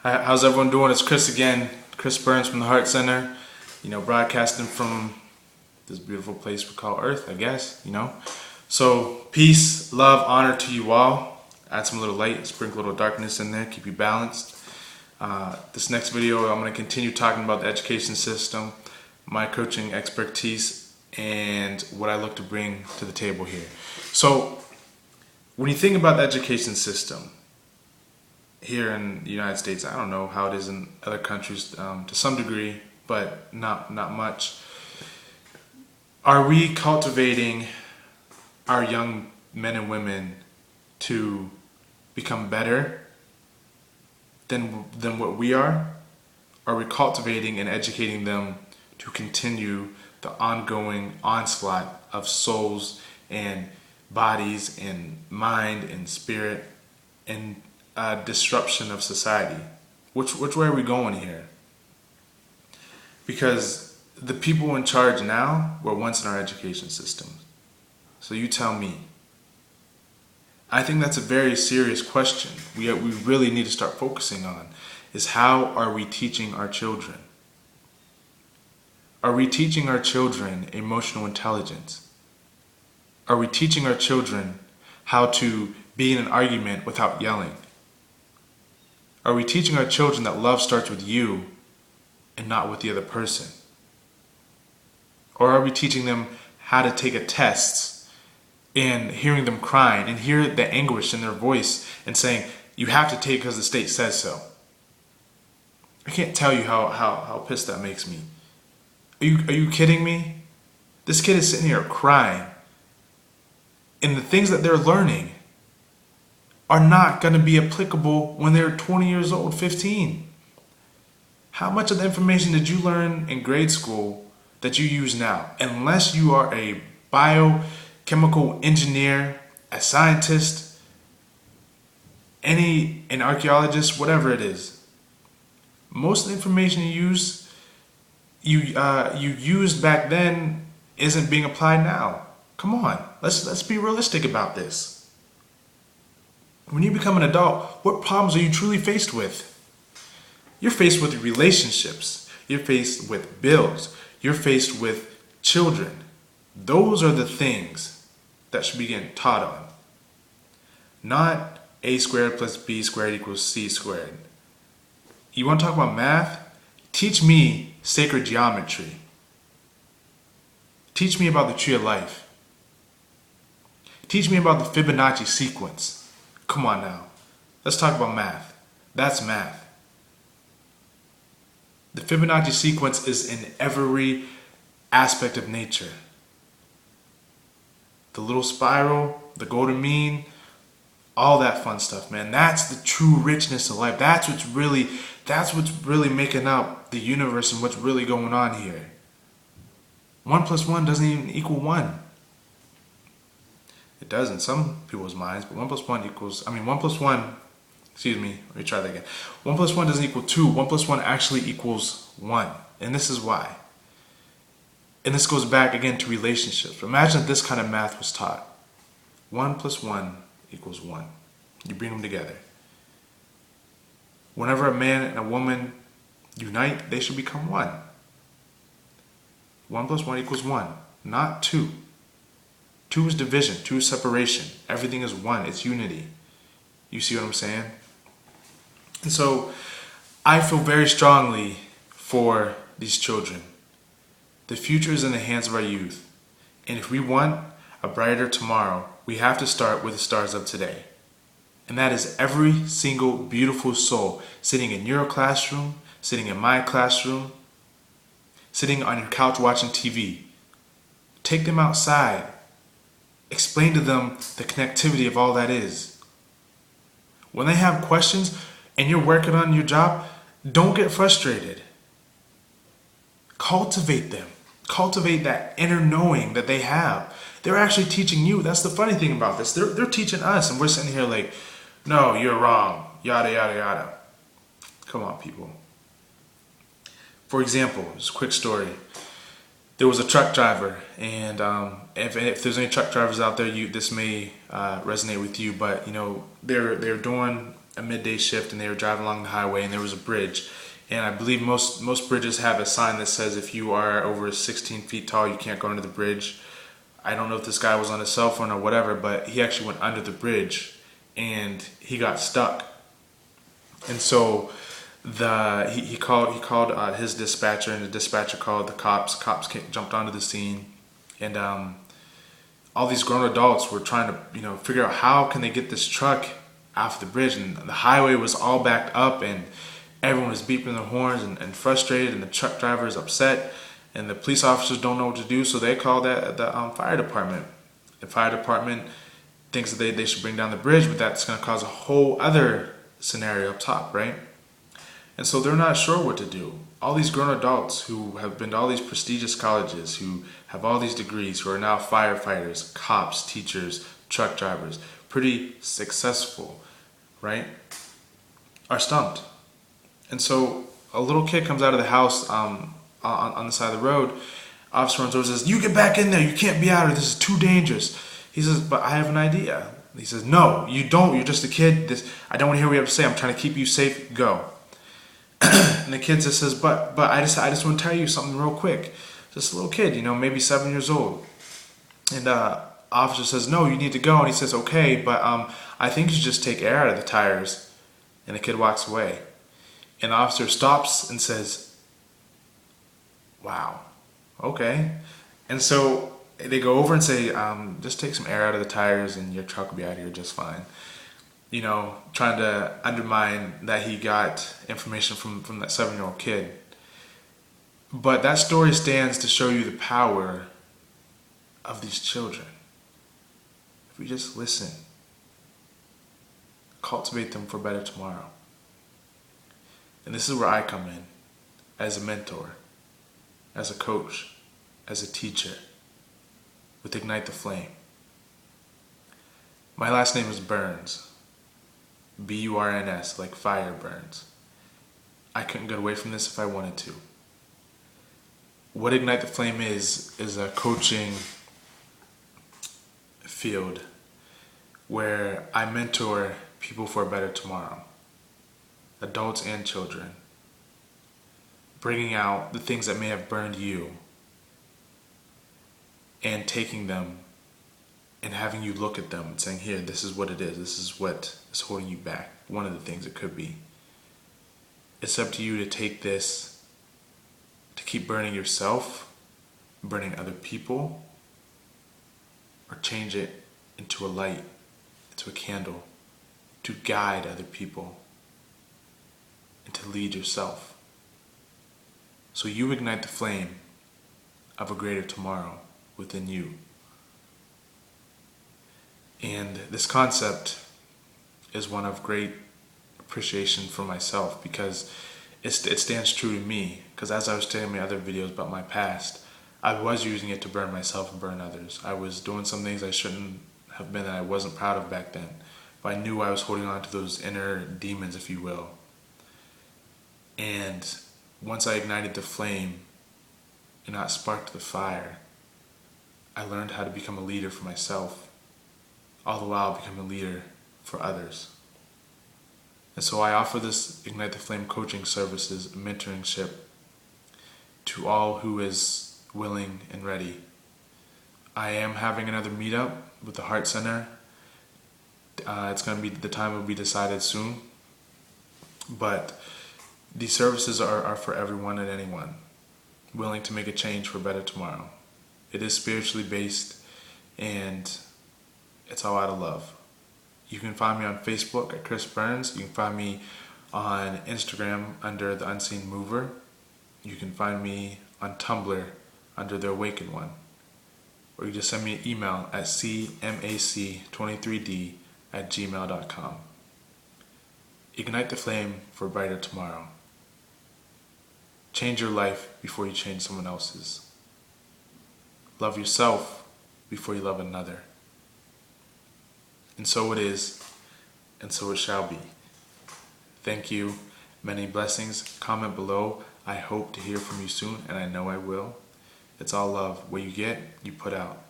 How's everyone doing? It's Chris again, Chris Burns from the Heart Center, broadcasting from this beautiful place we call Earth, I guess. So, peace, love, honor to you all. Add some little light, sprinkle a little darkness in there, keep you balanced. This next video, I'm going to continue talking about the education system, my coaching expertise, and what I look to bring to the table here. So, when you think about the education system, here in the United States, I don't know how it is in other countries to some degree, but not much. Are we cultivating our young men and women to become better than what we are? Are we cultivating and educating them to continue the ongoing onslaught of souls and bodies and mind and spirit and disruption of society? Which way are we going here? Because the people in charge now were once in our education system. So you tell me. I think that's a very serious question. We really need to start focusing on is how are we teaching our children? Are we teaching our children emotional intelligence? Are we teaching our children how to be in an argument without yelling? Are we teaching our children that love starts with you and not with the other person? Or are we teaching them how to take a test and hearing them crying and hear the anguish in their voice and saying, you have to take because the state says so? I can't tell you how pissed that makes me. Are you kidding me? This kid is sitting here crying. And the things that they're learning are not going to be applicable when they're 20 years old, 15. How much of the information did you learn in grade school that you use now? Unless you are a biochemical engineer, a scientist, an archaeologist, whatever it is. Most of the information you used back then isn't being applied now. Come on, let's be realistic about this. When you become an adult, what problems are you truly faced with? You're faced with relationships. You're faced with bills. You're faced with children. Those are the things that should be getting taught on. Not a squared plus b squared equals c squared. You want to talk about math? Teach me sacred geometry. Teach me about the tree of life. Teach me about the Fibonacci sequence. Come on now. Let's talk about math. That's math. The Fibonacci sequence is in every aspect of nature. The little spiral, the golden mean, all that fun stuff, man. That's the true richness of life. That's what's really making up the universe and what's really going on here. 1 plus 1 doesn't even equal 1. It does in some people's minds, but 1 plus 1 excuse me, let me try that again. 1 plus 1 doesn't equal 2. 1 plus 1 actually equals 1. And this is why. And this goes back again to relationships. Imagine if this kind of math was taught. 1 plus 1 equals 1. You bring them together. Whenever a man and a woman unite, they should become 1. 1 plus 1 equals 1, not 2. 2 is division, 2 is separation. Everything is 1, it's unity. You see what I'm saying? And so, I feel very strongly for these children. The future is in the hands of our youth. And if we want a brighter tomorrow, we have to start with the stars of today. And that is every single beautiful soul sitting in your classroom, sitting in my classroom, sitting on your couch watching TV. Take them outside. Explain to them the connectivity of all that is. When they have questions and you're working on your job, don't get frustrated. Cultivate them. Cultivate that inner knowing that they have. They're actually teaching you. That's the funny thing about this. They're teaching us and we're sitting here like, no, you're wrong. Yada, yada, yada. Come on, people. For example, just a quick story. There was a truck driver, and if there's any truck drivers out there, this may resonate with you. But they're doing a midday shift, and they were driving along the highway, and there was a bridge. And I believe most bridges have a sign that says if you are over 16 feet tall, you can't go under the bridge. I don't know if this guy was on his cell phone or whatever, but he actually went under the bridge and he got stuck. And so he called his dispatcher, and the dispatcher called the cops. Cops jumped onto the scene, and all these grown adults were trying to figure out how can they get this truck off the bridge, and the highway was all backed up, and everyone was beeping their horns and frustrated, and the truck driver is upset, and the police officers don't know what to do, so they call the fire department. The fire department thinks that they should bring down the bridge, but that's going to cause a whole other scenario up top, right? And so they're not sure what to do. All these grown adults who have been to all these prestigious colleges, who have all these degrees, who are now firefighters, cops, teachers, truck drivers, pretty successful, right, are stumped. And so a little kid comes out of the house on the side of the road. Officer runs over and says, "You get back in there. You can't be out here. This is too dangerous." He says, "But I have an idea." He says, "No, you don't. You're just a kid. I don't want to hear what you have to say. I'm trying to keep you safe. Go." And the kid just says, but I just want to tell you something real quick. Just a little kid, maybe 7 years old. And officer says, "No, you need to go." And he says, "Okay, but I think you should just take air out of the tires." And the kid walks away. And the officer stops and says, "Wow, okay." And so they go over and say, "Just take some air out of the tires and your truck will be out here just fine." Trying to undermine that he got information from that 7-year-old kid. But that story stands to show you the power of these children. If we just listen, cultivate them for a better tomorrow. And this is where I come in, as a mentor, as a coach, as a teacher, with Ignite the Flame. My last name is Burns. Burns, like fire burns. I couldn't get away from this if I wanted to. What Ignite the Flame is a coaching field where I mentor people for a better tomorrow, adults and children, bringing out the things that may have burned you and taking them and having you look at them and saying, "Here, this is what it is. This is what is holding you back." One of the things it could be. It's up to you to take this, to keep burning yourself, burning other people, or change it into a light, into a candle, to guide other people, and to lead yourself. So you ignite the flame of a greater tomorrow within you. And this concept is one of great appreciation for myself because it stands true to me. Because as I was telling my other videos about my past, I was using it to burn myself and burn others. I was doing some things I shouldn't have been that I wasn't proud of back then. But I knew I was holding on to those inner demons, if you will. And once I ignited the flame and I sparked the fire, I learned how to become a leader for myself, all the while become a leader for others. And so I offer this Ignite the Flame coaching services, mentorship to all who is willing and ready. I am having another meetup with the Heart Center. It's going to be, the time will be decided soon. But these services are for everyone and anyone willing to make a change for a better tomorrow. It is spiritually based and it's all out of love. You can find me on Facebook at Chris Burns. You can find me on Instagram under The Unseen Mover. You can find me on Tumblr under The Awakened One. Or you just send me an email at cmac23d@gmail.com. Ignite the flame for a brighter tomorrow. Change your life before you change someone else's. Love yourself before you love another. And so it is, and so it shall be. Thank you. Many blessings. Comment below. I hope to hear from you soon, and I know I will. It's all love. What you get, you put out.